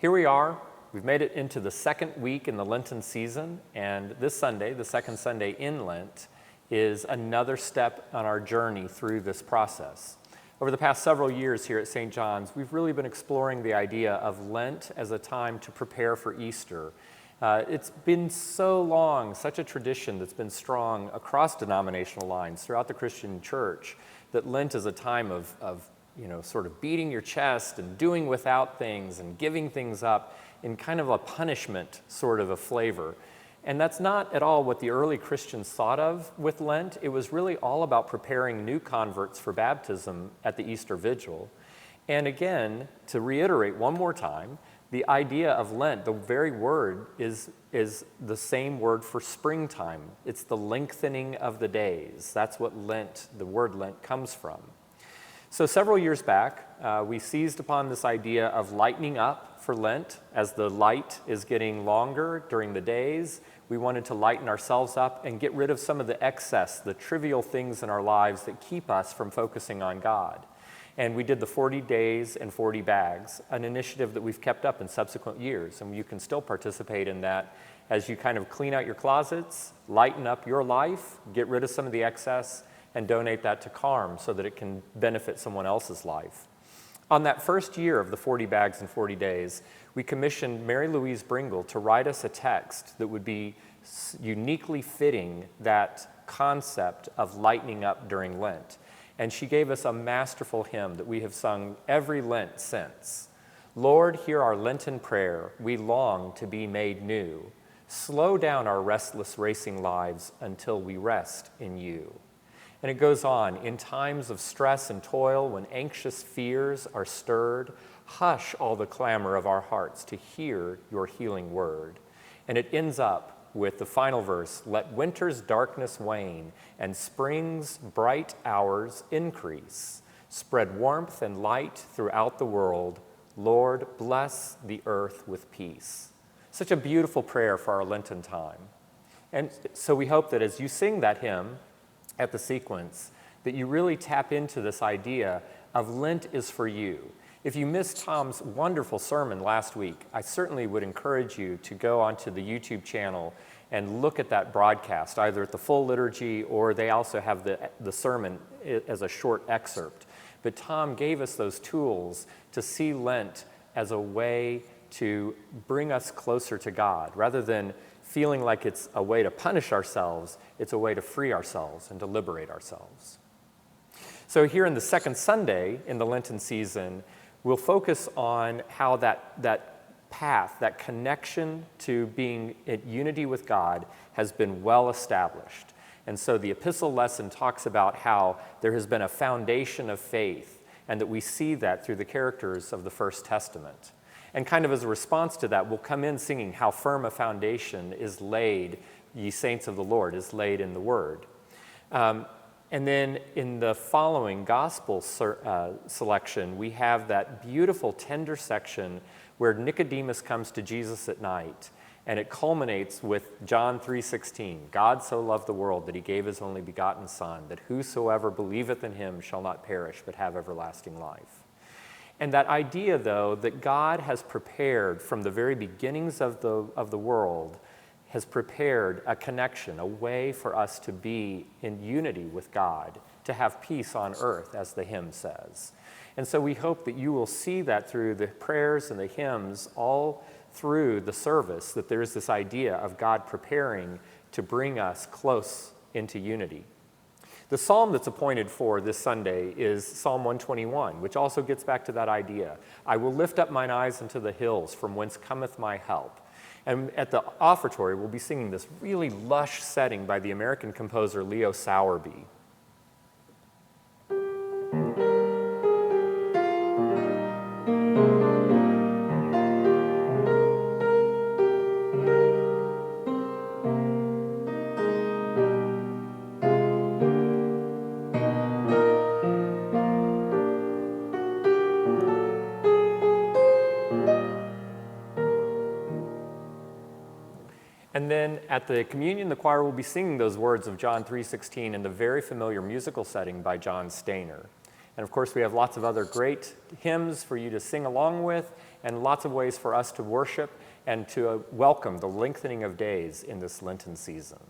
Here we are. We've made it into the second week in the Lenten season, and this Sunday, the second Sunday in Lent, is another step on our journey through this process. Over the past several years here at St. John's, we've really been exploring the idea of Lent as a time to prepare for Easter. It's been so long, such a tradition that's been strong across denominational lines throughout the Christian church, that Lent is a time of sort of beating your chest and doing without things and giving things up in kind of a punishment sort of a flavor. And that's not at all what the early Christians thought of with Lent. It was really all about preparing new converts for baptism at the Easter Vigil. And again, to reiterate one more time, the idea of Lent, the very word is the same word for springtime. It's the lengthening of the days. That's what Lent, the word Lent, comes from. So several years back, we seized upon this idea of lightening up for Lent. As the light is getting longer during the days, we wanted to lighten ourselves up and get rid of some of the excess, the trivial things in our lives that keep us from focusing on God. And we did the 40 days and 40 bags, an initiative that we've kept up in subsequent years. And you can still participate in that as you kind of clean out your closets, lighten up your life, get rid of some of the excess, and donate that to CARM so that it can benefit someone else's life. On that first year of the 40 bags and 40 days, we commissioned Mary Louise Bringle to write us a text that would be uniquely fitting that concept of lightening up during Lent. And she gave us a masterful hymn that we have sung every Lent since. Lord, hear our Lenten prayer. We long to be made new. Slow down our restless racing lives until we rest in you. And it goes on, in times of stress and toil, when anxious fears are stirred, hush all the clamor of our hearts to hear your healing word. And it ends up with the final verse, let winter's darkness wane and spring's bright hours increase. Spread warmth and light throughout the world. Lord, bless the earth with peace. Such a beautiful prayer for our Lenten time. And so we hope that as you sing that hymn, at the sequence, that you really tap into this idea of Lent is for you. If you missed Tom's wonderful sermon last week, I certainly would encourage you to go onto the YouTube channel and look at that broadcast, either at the full liturgy or they also have the sermon as a short excerpt. But Tom gave us those tools to see Lent as a way to bring us closer to God, rather than feeling like it's a way to punish ourselves, it's a way to free ourselves and to liberate ourselves. So here in the second Sunday in the Lenten season, we'll focus on how that path, that connection to being in unity with God has been well established. And so the epistle lesson talks about how there has been a foundation of faith and that we see that through the characters of the First Testament. And kind of as a response to that, we'll come in singing how firm a foundation is laid, ye saints of the Lord, is laid in the Word. And then in the following gospel selection, we have that beautiful, tender section where Nicodemus comes to Jesus at night, and it culminates with John 3:16. God so loved the world that he gave his only begotten Son, that whosoever believeth in him shall not perish but have everlasting life. And that idea, though, that God has prepared from the very beginnings of the world, has prepared a connection, a way for us to be in unity with God, to have peace on earth, as the hymn says. And so we hope that you will see that through the prayers and the hymns, all through the service, that there is this idea of God preparing to bring us close into unity. The psalm that's appointed for this Sunday is Psalm 121, which also gets back to that idea. I will lift up mine eyes unto the hills, from whence cometh my help. And at the offertory, we'll be singing this really lush setting by the American composer Leo Sowerby. And then at the communion, the choir will be singing those words of John 3:16 in the very familiar musical setting by John Stainer. And of course, we have lots of other great hymns for you to sing along with, and lots of ways for us to worship and to welcome the lengthening of days in this Lenten season.